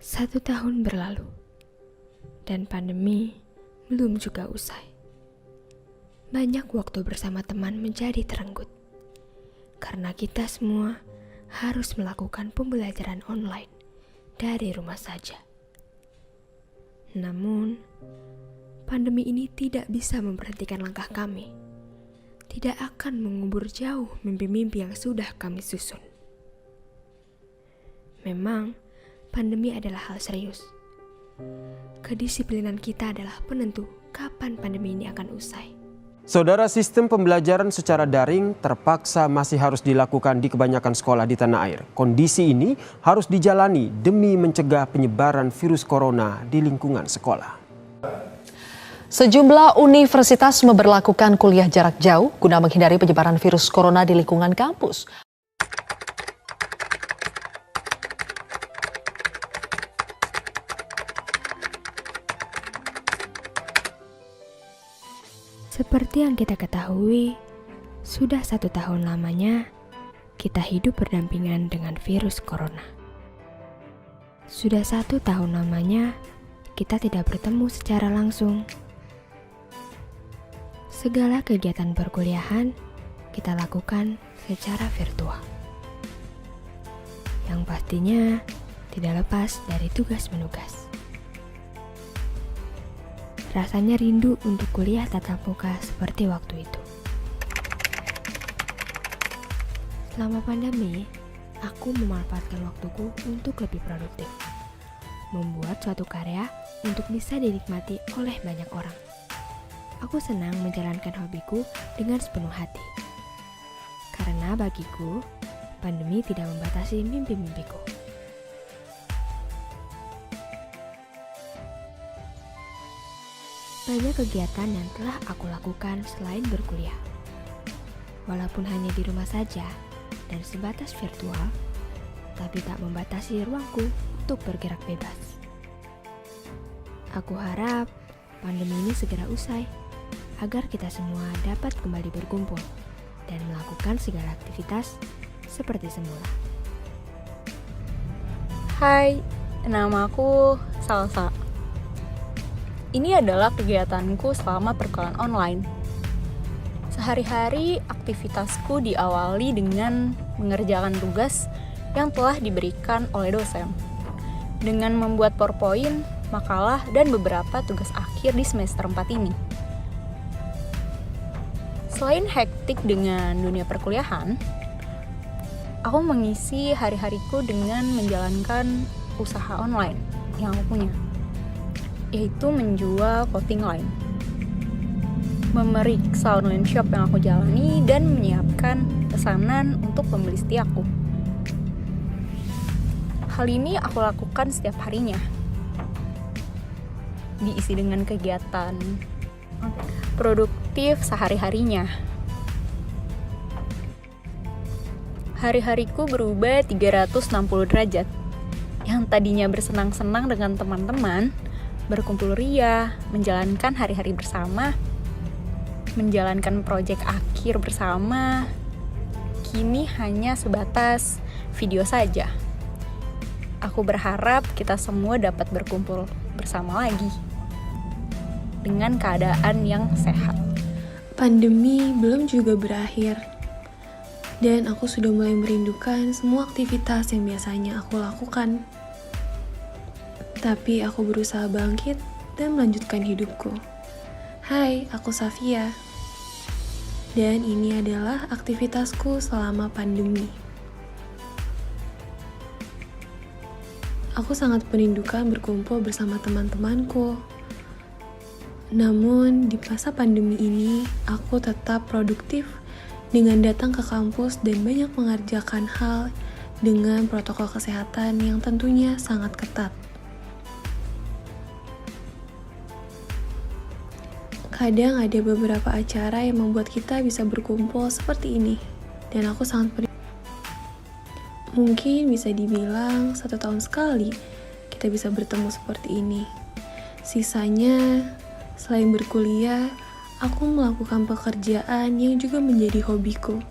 1 tahun berlalu, dan pandemi belum juga usai. Banyak waktu bersama teman menjadi terenggut, karena kita semua harus melakukan pembelajaran online dari rumah saja. Namun, pandemi ini tidak bisa memberhentikan langkah kami. Tidak akan mengubur jauh mimpi-mimpi yang sudah kami susun. Memang, pandemi adalah hal serius. Kedisiplinan kita adalah penentu kapan pandemi ini akan usai. Saudara, sistem pembelajaran secara daring terpaksa masih harus dilakukan di kebanyakan sekolah di tanah air. Kondisi ini harus dijalani demi mencegah penyebaran virus corona di lingkungan sekolah. Sejumlah universitas memberlakukan kuliah jarak jauh guna menghindari penyebaran virus corona di lingkungan kampus. Seperti yang kita ketahui, sudah 1 tahun lamanya kita hidup berdampingan dengan virus corona. Sudah 1 tahun lamanya kita tidak bertemu secara langsung. Segala kegiatan perkuliahan kita lakukan secara virtual. Yang pastinya tidak lepas dari tugas menugas. Rasanya rindu untuk kuliah tatap muka seperti waktu itu. Selama pandemi, aku memanfaatkan waktuku untuk lebih produktif. Membuat suatu karya untuk bisa dinikmati oleh banyak orang. Aku senang menjalankan hobiku dengan sepenuh hati. Karena bagiku, pandemi tidak membatasi mimpi-mimpiku. Banyak kegiatan yang telah aku lakukan selain berkuliah. Walaupun hanya di rumah saja dan sebatas virtual, tapi tak membatasi ruangku untuk bergerak bebas. Aku harap pandemi ini segera usai, agar kita semua dapat kembali berkumpul dan melakukan segala aktivitas seperti semula. Hai, nama aku Salsa. Ini adalah kegiatanku selama perkuliahan online. Sehari-hari aktivitasku diawali dengan mengerjakan tugas yang telah diberikan oleh dosen. Dengan membuat PowerPoint, makalah, dan beberapa tugas akhir di semester 4 ini. Selain hektik dengan dunia perkuliahan, aku mengisi hari-hariku dengan menjalankan usaha online yang aku punya, yaitu menjual clothing line, memeriksa online shop yang aku jalani, dan menyiapkan pesanan untuk pembeli setiaku. Hal ini aku lakukan setiap harinya, diisi dengan kegiatan produktif sehari-harinya. Hari-hariku berubah 360 derajat. Yang tadinya bersenang-senang dengan teman-teman, berkumpul ria, menjalankan hari-hari bersama, menjalankan proyek akhir bersama, kini hanya sebatas video saja. Aku berharap kita semua dapat berkumpul bersama lagi dengan keadaan yang sehat. Pandemi belum juga berakhir, dan aku sudah mulai merindukan semua aktivitas yang biasanya aku lakukan. Tapi aku berusaha bangkit dan melanjutkan hidupku. Hai, aku Safia. Dan ini adalah aktivitasku selama pandemi. Aku sangat merindukan berkumpul bersama teman-temanku. Namun, di masa pandemi ini, aku tetap produktif dengan datang ke kampus dan banyak mengerjakan hal dengan protokol kesehatan yang tentunya sangat ketat. Kadang ada beberapa acara yang membuat kita bisa berkumpul seperti ini, dan aku sangat mungkin bisa dibilang 1 tahun sekali kita bisa bertemu seperti ini. Sisanya, selain berkuliah, aku melakukan pekerjaan yang juga menjadi hobiku,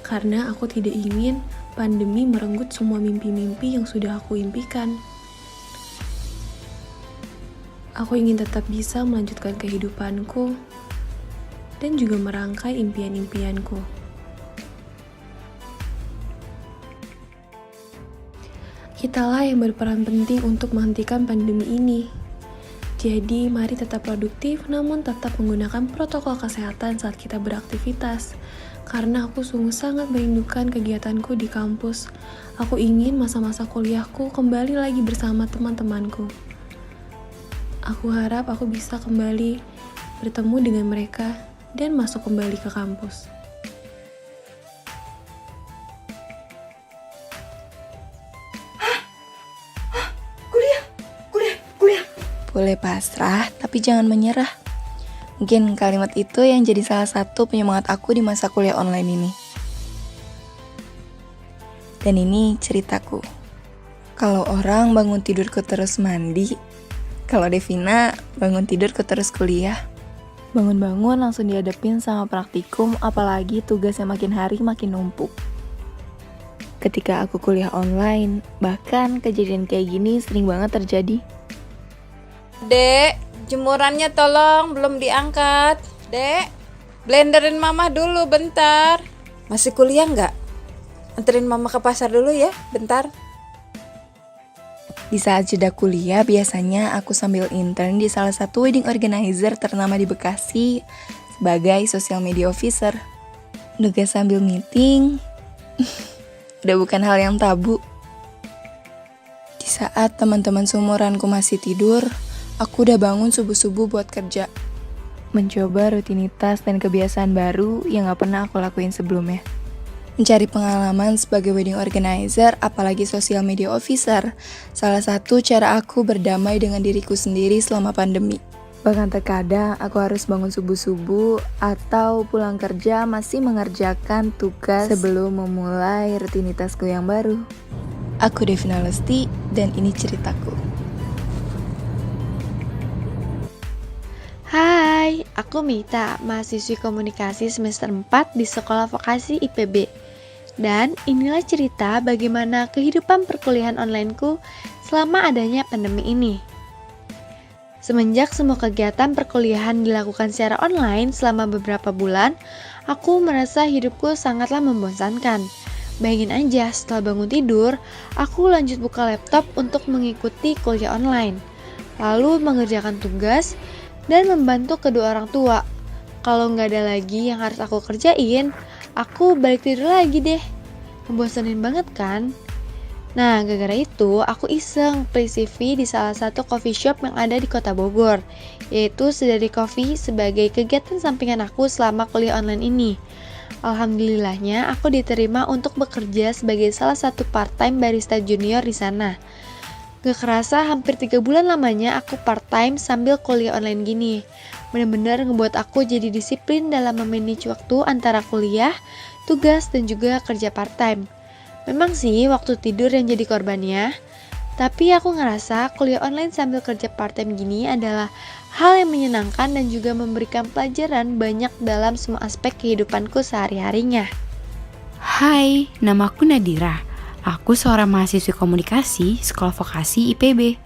karena aku tidak ingin pandemi merenggut semua mimpi-mimpi yang sudah aku impikan. Aku ingin tetap bisa melanjutkan kehidupanku dan juga merangkai impian-impianku. Kitalah yang berperan penting untuk menghentikan pandemi ini. Jadi, mari tetap produktif namun tetap menggunakan protokol kesehatan saat kita beraktivitas. Karena aku sungguh sangat merindukan kegiatanku di kampus. Aku ingin masa-masa kuliahku kembali lagi bersama teman-temanku. Aku harap aku bisa kembali bertemu dengan mereka dan masuk kembali ke kampus. Boleh pasrah, tapi jangan menyerah. Mungkin kalimat itu yang jadi salah satu penyemangat aku di masa kuliah online ini. Dan ini ceritaku. Kalau orang bangun tidurku terus mandi, kalau Devina bangun tidurku terus kuliah. Bangun-bangun langsung dihadapin sama praktikum, apalagi tugasnya makin hari makin numpuk. Ketika aku kuliah online, bahkan kejadian kayak gini sering banget terjadi. Dek, jemurannya tolong belum diangkat. Dek, blenderin mama dulu bentar. Masih kuliah nggak? Anterin mama ke pasar dulu ya, bentar. Di saat jeda kuliah, biasanya aku sambil intern di salah satu wedding organizer ternama di Bekasi sebagai social media officer. Nugas sambil meeting, udah bukan hal yang tabu. Di saat teman-teman seumuranku masih tidur, aku udah bangun subuh-subuh buat kerja. Mencoba rutinitas dan kebiasaan baru yang gak pernah aku lakuin sebelumnya. Mencari pengalaman sebagai wedding organizer, apalagi social media officer, salah satu cara aku berdamai dengan diriku sendiri selama pandemi. Bahkan terkadang aku harus bangun subuh-subuh atau pulang kerja masih mengerjakan tugas sebelum memulai rutinitasku yang baru. Aku Devina Lesti, dan ini ceritaku. Hai, aku Mita, mahasiswi komunikasi semester 4 di Sekolah Vokasi IPB. Dan inilah cerita bagaimana kehidupan perkuliahan onlineku selama adanya pandemi ini. Semenjak semua kegiatan perkuliahan dilakukan secara online selama beberapa bulan, aku merasa hidupku sangatlah membosankan. Bayangin aja, setelah bangun tidur, aku lanjut buka laptop untuk mengikuti kuliah online, lalu mengerjakan tugas, dan membantu kedua orang tua. Kalau nggak ada lagi yang harus aku kerjain, aku balik tidur lagi deh. Membosanin banget kan? Nah, gara-gara itu aku iseng play CV di salah satu coffee shop yang ada di kota Bogor, yaitu Sedari Coffee sebagai kegiatan sampingan aku selama kuliah online ini. Alhamdulillahnya aku diterima untuk bekerja sebagai salah satu part-time barista junior di sana. Gak kerasa hampir 3 bulan lamanya aku part-time sambil kuliah online gini. Bener-bener ngebuat aku jadi disiplin dalam memanage waktu antara kuliah, tugas, dan juga kerja part-time. Memang sih waktu tidur yang jadi korbannya, tapi aku ngerasa kuliah online sambil kerja part-time gini adalah hal yang menyenangkan dan juga memberikan pelajaran banyak dalam semua aspek kehidupanku sehari-harinya. Hai, namaku Nadira. Aku seorang mahasiswi komunikasi Sekolah Vokasi IPB.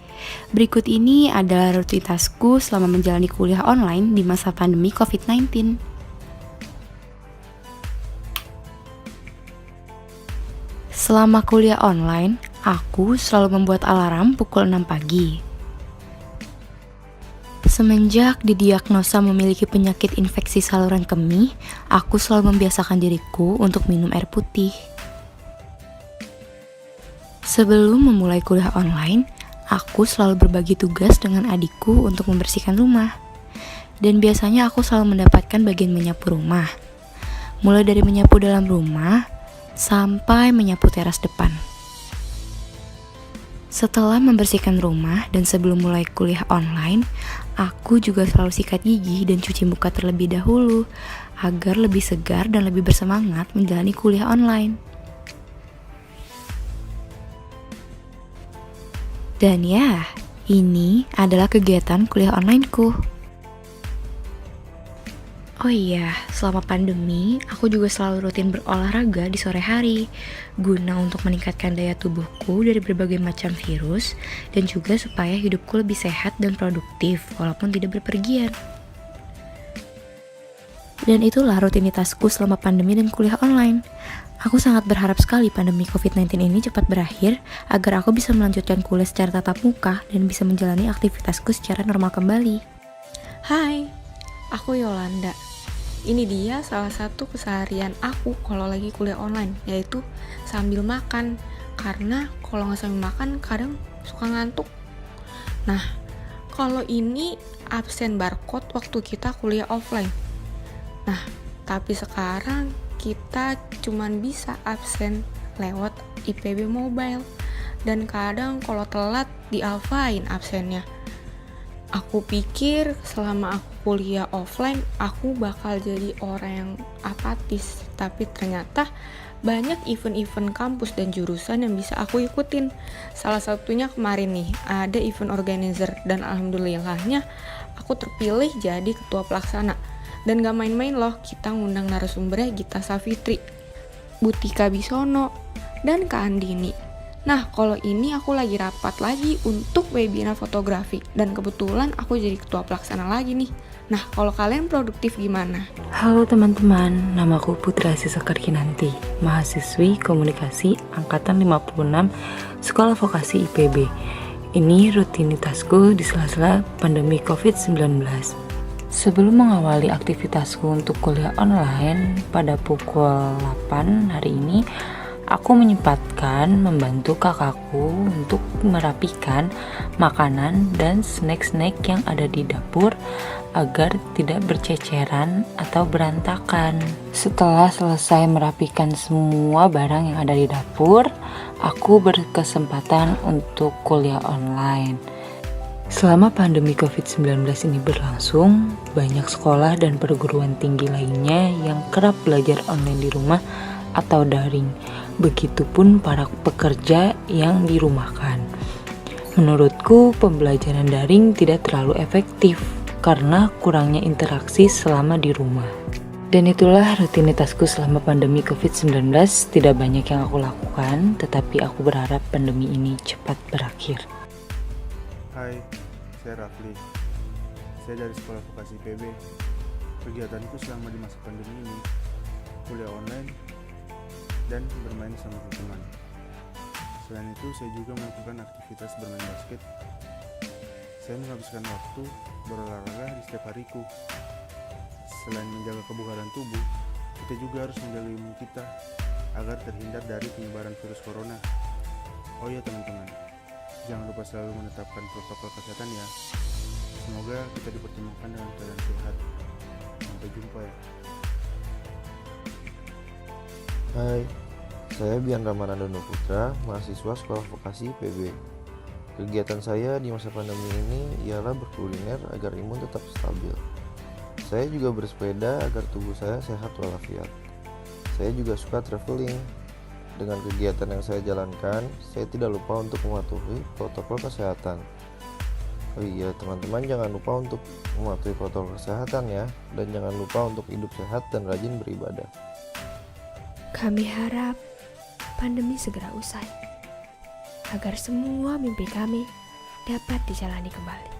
Berikut ini adalah rutinitasku selama menjalani kuliah online di masa pandemi COVID-19. Selama kuliah online, aku selalu membuat alarm pukul 6 pagi. Semenjak didiagnosa memiliki penyakit infeksi saluran kemih, aku selalu membiasakan diriku untuk minum air putih. Sebelum memulai kuliah online, aku selalu berbagi tugas dengan adikku untuk membersihkan rumah. Dan biasanya aku selalu mendapatkan bagian menyapu rumah. Mulai dari menyapu dalam rumah, sampai menyapu teras depan. Setelah membersihkan rumah dan sebelum mulai kuliah online, aku juga selalu sikat gigi dan cuci muka terlebih dahulu, agar lebih segar dan lebih bersemangat menjalani kuliah online. Dan ya, ini adalah kegiatan kuliah onlineku. Oh iya, selama pandemi, aku juga selalu rutin berolahraga di sore hari, guna untuk meningkatkan daya tubuhku dari berbagai macam virus, dan juga supaya hidupku lebih sehat dan produktif, walaupun tidak berpergian. Dan itulah rutinitasku selama pandemi dan kuliah online. Aku sangat berharap sekali pandemi COVID-19 ini cepat berakhir, agar aku bisa melanjutkan kuliah secara tatap muka dan bisa menjalani aktivitasku secara normal kembali. Hai, aku Yolanda. Ini dia salah satu keseharian aku kalau lagi kuliah online, yaitu sambil makan. Karena kalau nggak sambil makan kadang suka ngantuk. Nah, kalau ini absen barcode waktu kita kuliah offline. Nah, tapi sekarang kita cuman bisa absen lewat IPB mobile. Dan kadang kalau telat dialfain absennya. Aku pikir selama aku kuliah offline, aku bakal jadi orang yang apatis. Tapi ternyata banyak event-event kampus dan jurusan yang bisa aku ikutin. Salah satunya kemarin nih, ada event organizer. Dan alhamdulillahnya aku terpilih jadi ketua pelaksana. Dan gak main-main loh, kita ngundang narasumbernya Gita Savitri, Butika Bisono, dan Kak Andini. Nah, kalau ini aku lagi rapat lagi untuk webinar fotografi. Dan kebetulan aku jadi ketua pelaksana lagi nih. Nah, kalau kalian produktif gimana? Halo teman-teman, namaku Putra Sisakar Kinanti, mahasiswi komunikasi angkatan 56 Sekolah Vokasi IPB. Ini rutinitasku di sela-sela pandemi COVID-19. Sebelum mengawali aktivitasku untuk kuliah online pada pukul 8 hari ini, aku menyempatkan membantu kakakku untuk merapikan makanan dan snack-snack yang ada di dapur agar tidak berceceran atau berantakan. Setelah selesai merapikan semua barang yang ada di dapur, aku berkesempatan untuk kuliah online. Selama pandemi COVID-19 ini berlangsung, banyak sekolah dan perguruan tinggi lainnya yang kerap belajar online di rumah atau daring. Begitupun para pekerja yang dirumahkan. Menurutku, pembelajaran daring tidak terlalu efektif karena kurangnya interaksi selama di rumah. Dan itulah rutinitasku selama pandemi COVID-19. Tidak banyak yang aku lakukan, tetapi aku berharap pandemi ini cepat berakhir. Hai, saya Rafli. Saya dari Sekolah Vokasi IPB. Kegiatanku selama di masa pandemi ini, kuliah online dan bermain sama teman. Selain itu, saya juga melakukan aktivitas bermain basket. Saya menghabiskan waktu berolahraga di setiap hariku. Selain menjaga kebugaran tubuh, kita juga harus menjaga imun kita agar terhindar dari penyebaran virus corona. Oh ya teman-teman, jangan lupa selalu menetapkan protokol kesehatan ya. Semoga kita dipertemukan dengan keadaan sehat. Sampai jumpa ya. Hai, saya Bian Ramanandono Putra, mahasiswa Sekolah Vokasi IPB. Kegiatan saya di masa pandemi ini ialah berkuliner agar imun tetap stabil. Saya juga bersepeda agar tubuh saya sehat walafiat. Saya juga suka traveling. Dengan kegiatan yang saya jalankan, saya tidak lupa untuk mematuhi protokol kesehatan. Oh iya, teman-teman jangan lupa untuk mematuhi protokol kesehatan ya, dan jangan lupa untuk hidup sehat dan rajin beribadah. Kami harap pandemi segera usai, agar semua mimpi kami dapat dijalani kembali.